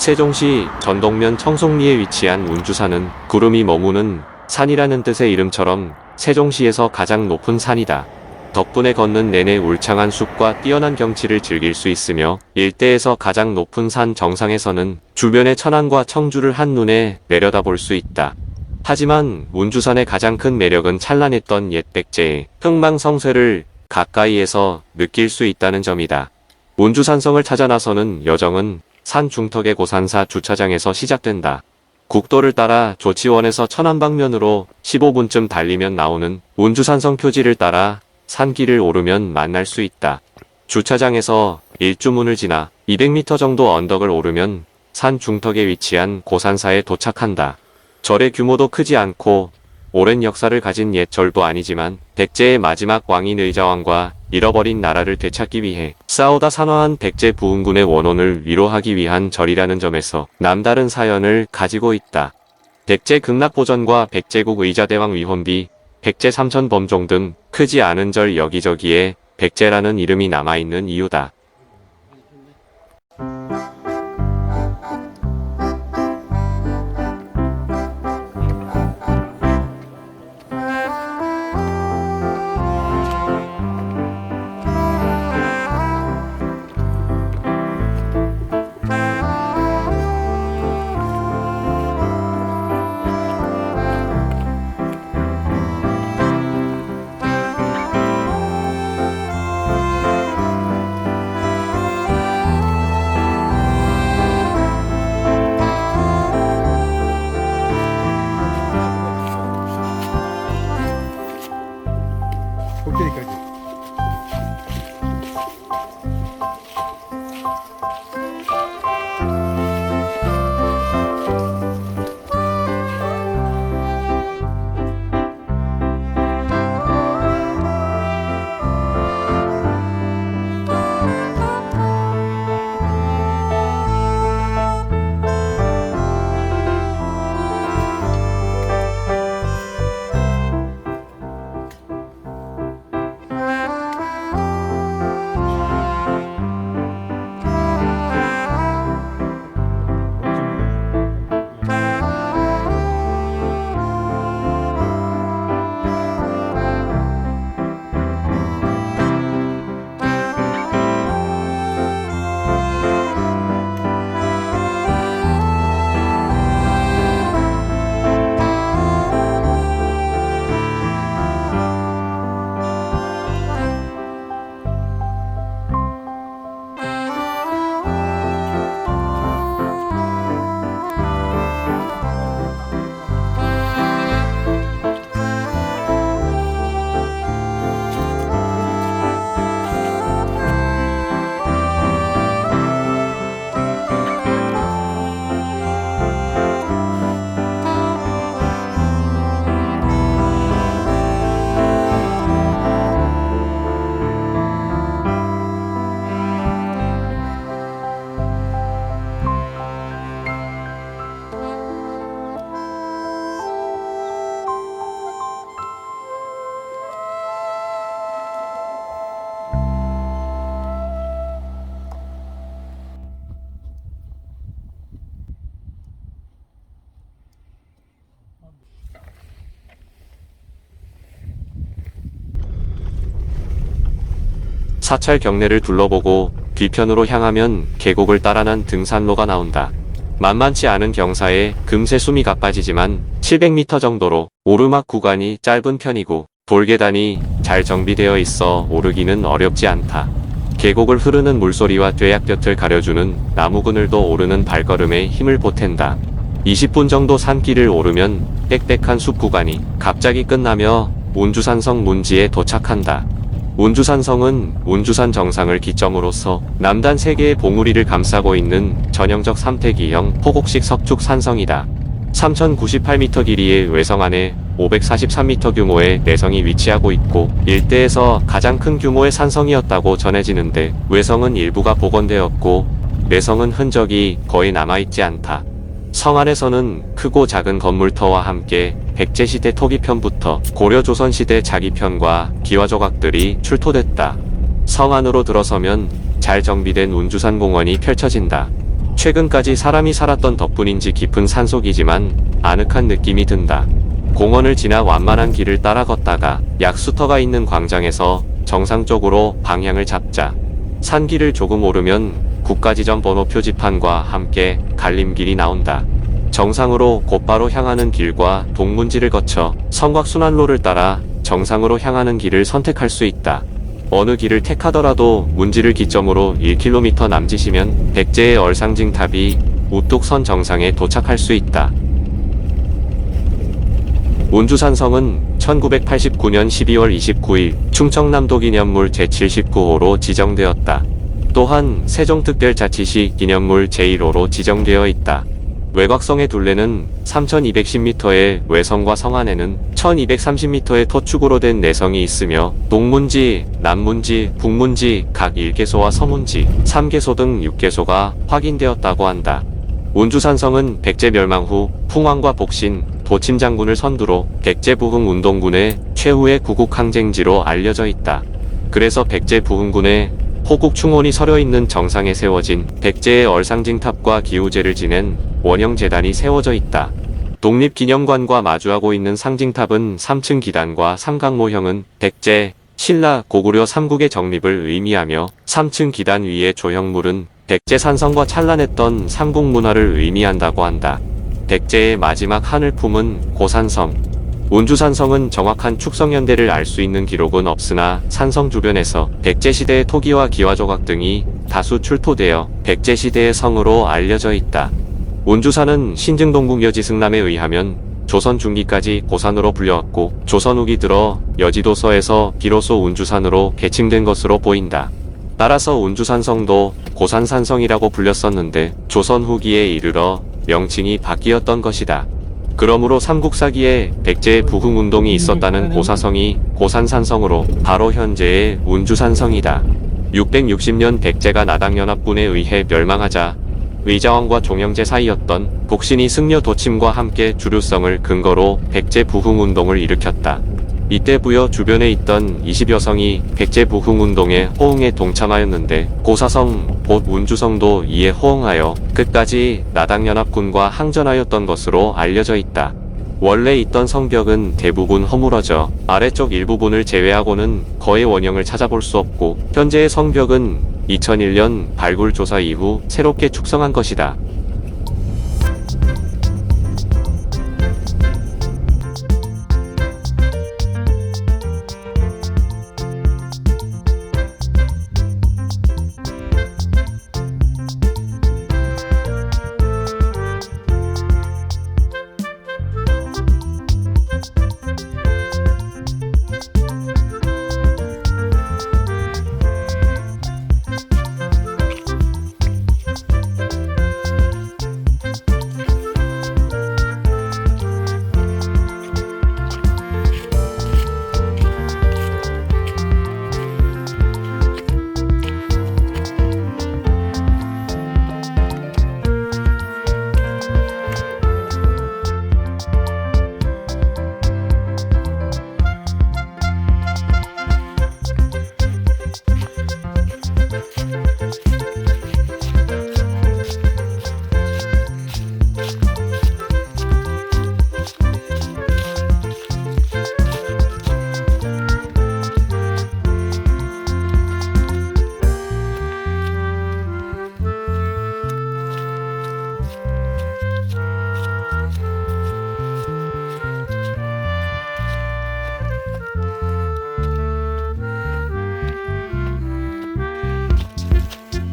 세종시 전동면 청송리에 위치한 운주산은 구름이 머무는 산이라는 뜻의 이름처럼 세종시에서 가장 높은 산이다. 덕분에 걷는 내내 울창한 숲과 뛰어난 경치를 즐길 수 있으며 일대에서 가장 높은 산 정상에서는 주변의 천안과 청주를 한눈에 내려다볼 수 있다. 하지만 운주산의 가장 큰 매력은 찬란했던 옛 백제의 흥망성쇠를 가까이에서 느낄 수 있다는 점이다. 운주산성을 찾아 나서는 여정은 산 중턱의 고산사 주차장에서 시작된다. 국도를 따라 조치원에서 천안 방면으로 15분쯤 달리면 나오는 운주산성 표지를 따라 산길을 오르면 만날 수 있다. 주차장에서 일주문을 지나 200m 정도 언덕을 오르면 산 중턱에 위치한 고산사에 도착한다. 절의 규모도 크지 않고 오랜 역사를 가진 옛 절도 아니지만 백제의 마지막 왕인 의자왕과 잃어버린 나라를 되찾기 위해 싸우다 산화한 백제 부흥군의 원혼을 위로하기 위한 절이라는 점에서 남다른 사연을 가지고 있다. 백제 극락보전과 백제국 의자대왕 위혼비, 백제 삼천범종 등 크지 않은 절 여기저기에 백제라는 이름이 남아있는 이유다. 꼭대기까지. 사찰 경내를 둘러보고 뒤편으로 향하면 계곡을 따라 난 등산로가 나온다. 만만치 않은 경사에 금세 숨이 가빠지지만 700m 정도로 오르막 구간이 짧은 편이고 돌계단이 잘 정비되어 있어 오르기는 어렵지 않다. 계곡을 흐르는 물소리와 뙤약볕을 가려주는 나무 그늘도 오르는 발걸음에 힘을 보탠다. 20분 정도 산길을 오르면 빽빽한 숲 구간이 갑자기 끝나며 운주산성 문지에 도착한다. 운주산성은 운주산 정상을 기점으로서 남단 3개의 봉우리를 감싸고 있는 전형적 삼태기형 포곡식 석축 산성이다. 3098m 길이의 외성 안에 543m 규모의 내성이 위치하고 있고 일대에서 가장 큰 규모의 산성이었다고 전해지는데 외성은 일부가 복원되었고 내성은 흔적이 거의 남아있지 않다. 성 안에서는 크고 작은 건물터와 함께 백제시대 토기편부터 고려조선시대 자기편과 기와조각들이 출토됐다. 성 안으로 들어서면 잘 정비된 운주산 공원이 펼쳐진다. 최근까지 사람이 살았던 덕분인지 깊은 산속이지만 아늑한 느낌이 든다. 공원을 지나 완만한 길을 따라 걷다가 약수터가 있는 광장에서 정상 쪽으로 방향을 잡자. 산길을 조금 오르면 국가지정 번호 표지판과 함께 갈림길이 나온다. 정상으로 곧바로 향하는 길과 동문지를 거쳐 성곽순환로를 따라 정상으로 향하는 길을 선택할 수 있다. 어느 길을 택하더라도 문지를 기점으로 1km 남짓이면 백제의 얼상징탑이 우뚝선 정상에 도착할 수 있다. 운주산성은 1989년 12월 29일 충청남도 기념물 제79호로 지정되었다. 또한 세종특별자치시 기념물 제1호로 지정되어 있다. 외곽성의 둘레는 3210m의 외성과 성 안에는 1230m의 토축으로 된 내성이 있으며 동문지, 남문지, 북문지 각 1개소와 서문지, 3개소 등 6개소가 확인되었다고 한다. 운주산성은 백제 멸망 후 풍왕과 복신, 도침 장군을 선두로 백제 부흥운동군의 최후의 구국항쟁지로 알려져 있다. 그래서 백제 부흥군의 호국 충원이 서려 있는 정상에 세워진 백제의 얼상징탑과 기우제를 지낸 원형재단이 세워져 있다. 독립기념관과 마주하고 있는 상징탑은 3층 기단과 삼각모형은 백제, 신라, 고구려 3국의 정립을 의미하며 3층 기단 위의 조형물은 백제 산성과 찬란했던 삼국 문화를 의미한다고 한다. 백제의 마지막 하늘품은 고산성. 운주산성은 정확한 축성 연대를 알 수 있는 기록은 없으나 산성 주변에서 백제시대의 토기와 기와조각 등이 다수 출토되어 백제시대의 성으로 알려져 있다. 운주산은 신증동국 여지승남에 의하면 조선 중기까지 고산으로 불려왔고 조선 후기 들어 여지도서에서 비로소 운주산으로 개칭된 것으로 보인다. 따라서 운주산성도 고산산성이라고 불렸었는데 조선 후기에 이르러 명칭이 바뀌었던 것이다. 그러므로 삼국사기에 백제의 부흥운동이 있었다는 고사성이 고산산성으로 바로 현재의 운주산성이다. 660년 백제가 나당연합군에 의해 멸망하자 의자왕과 종영제 사이였던 복신이 승려 도침과 함께 주류성을 근거로 백제 부흥운동을 일으켰다. 이때 부여 주변에 있던 20여 성이 백제 부흥운동의 호응에 동참하였는데 고사성, 곧 운주성도 이에 호응하여 끝까지 나당연합군과 항전하였던 것으로 알려져 있다. 원래 있던 성벽은 대부분 허물어져 아래쪽 일부분을 제외하고는 거의 원형을 찾아볼 수 없고 현재의 성벽은 2001년 발굴 조사 이후 새롭게 축성한 것이다.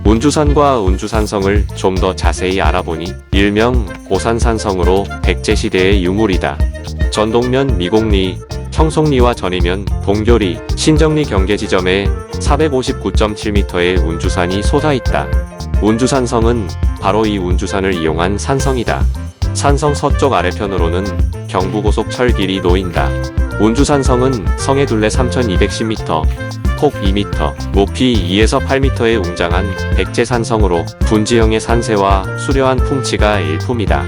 운주산과 운주산성을 좀 더 자세히 알아보니 일명 고산산성으로 백제시대의 유물이다. 전동면 미곡리, 청송리와 전이면 동교리, 신정리 경계지점에 459.7m의 운주산이 솟아있다. 운주산성은 바로 이 운주산을 이용한 산성이다. 산성 서쪽 아래편으로는 경부고속철 길이 놓인다. 운주산성은 성의 둘레 3210m, 폭 2m, 높이 2에서 8m의 웅장한 백제산성으로 분지형의 산세와 수려한 풍치가 일품이다.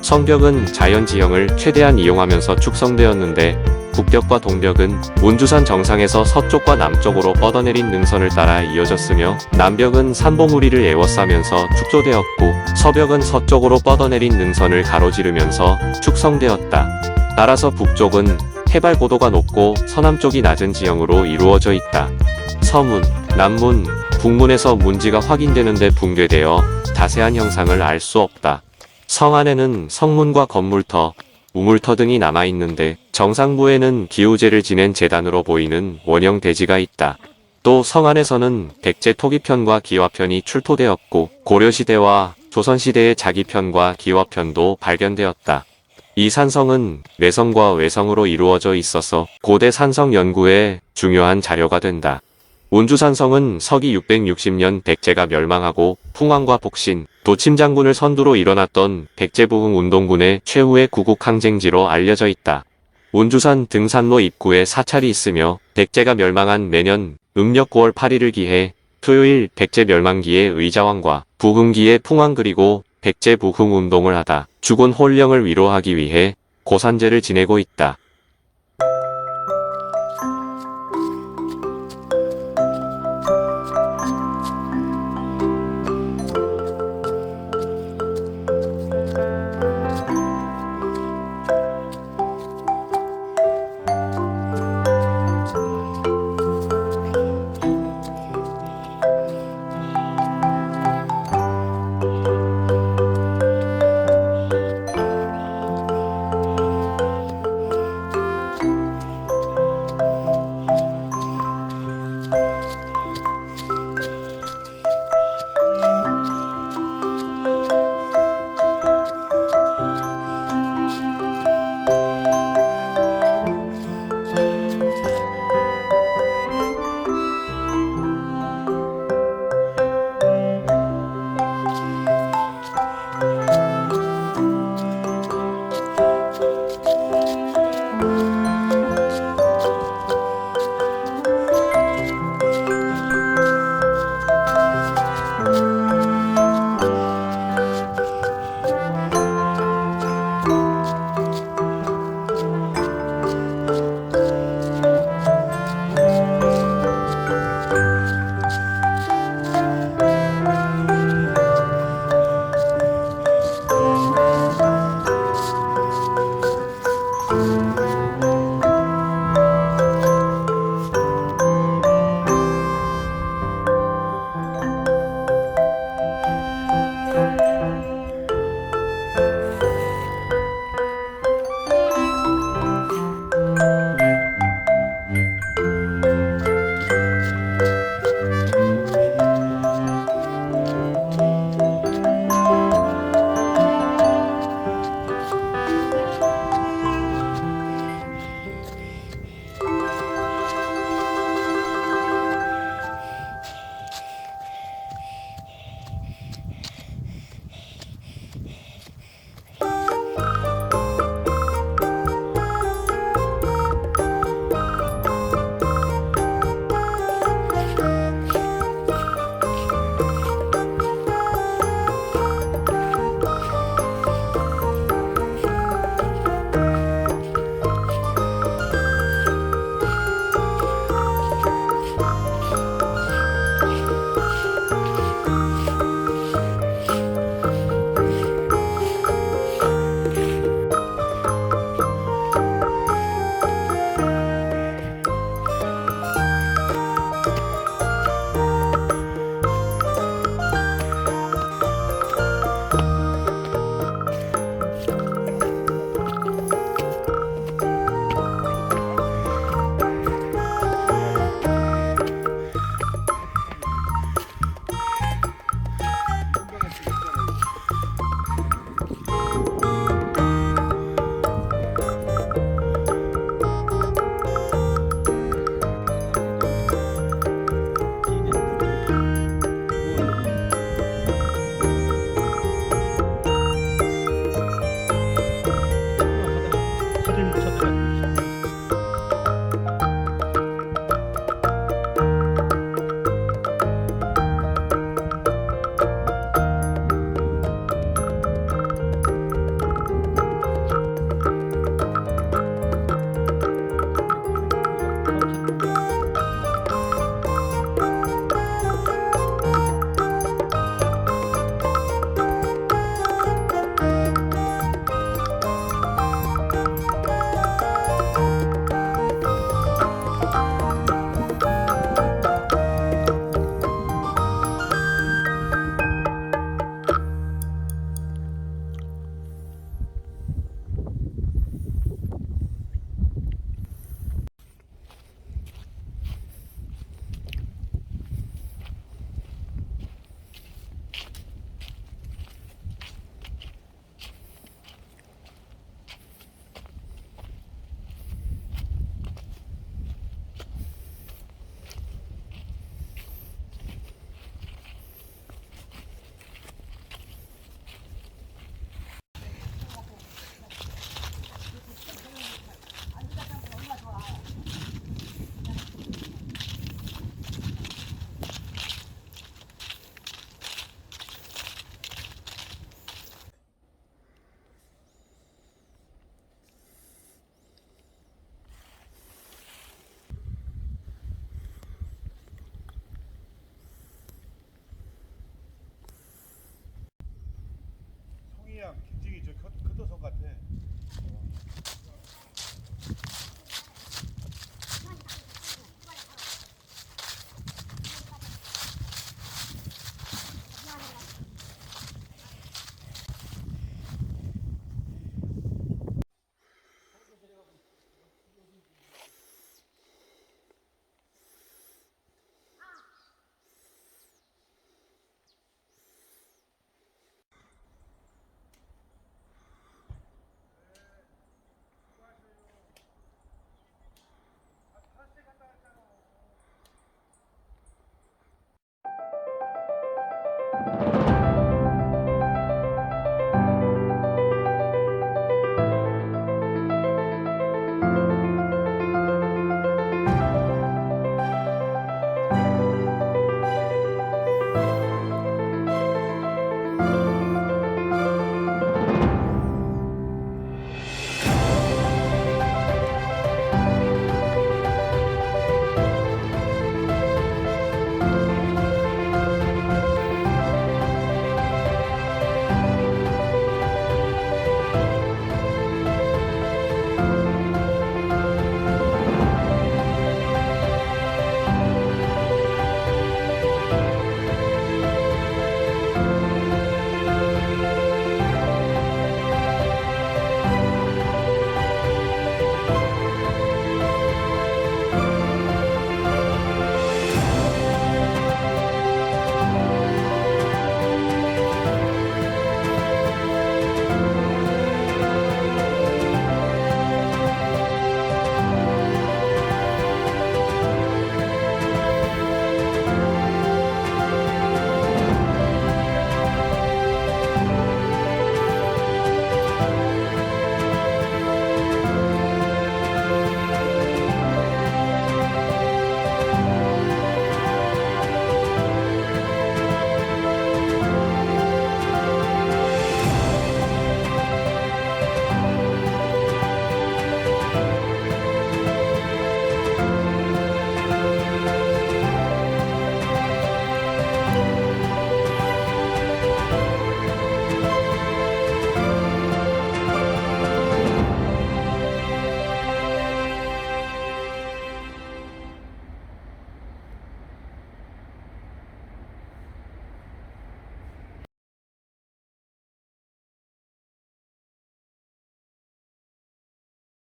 성벽은 자연지형을 최대한 이용하면서 축성되었는데 북벽과 동벽은 운주산 정상에서 서쪽과 남쪽으로 뻗어내린 능선을 따라 이어졌으며 남벽은 산봉우리를 에워싸면서 축조되었고 서벽은 서쪽으로 뻗어내린 능선을 가로지르면서 축성되었다. 따라서 북쪽은 해발 고도가 높고 서남쪽이 낮은 지형으로 이루어져 있다. 서문, 남문, 북문에서 문지가 확인되는데 붕괴되어 자세한 형상을 알 수 없다. 성 안에는 성문과 건물터, 우물터 등이 남아있는데 정상부에는 기우제를 지낸 재단으로 보이는 원형 대지가 있다. 또 성 안에서는 백제 토기편과 기와편이 출토되었고 고려시대와 조선시대의 자기편과 기와편도 발견되었다. 이 산성은 내성과 외성으로 이루어져 있어서 고대 산성 연구에 중요한 자료가 된다. 운주산성은 서기 660년 백제가 멸망하고 풍왕과 복신, 도침장군을 선두로 일어났던 백제부흥 운동군의 최후의 구국 항쟁지로 알려져 있다. 운주산 등산로 입구에 사찰이 있으며 백제가 멸망한 매년 음력 9월 8일을 기해 토요일 백제 멸망기의 의자왕과 부흥기의 풍왕 그리고 백제 부흥 운동을 하다 죽은 홀령을 위로하기 위해 고산제를 지내고 있다.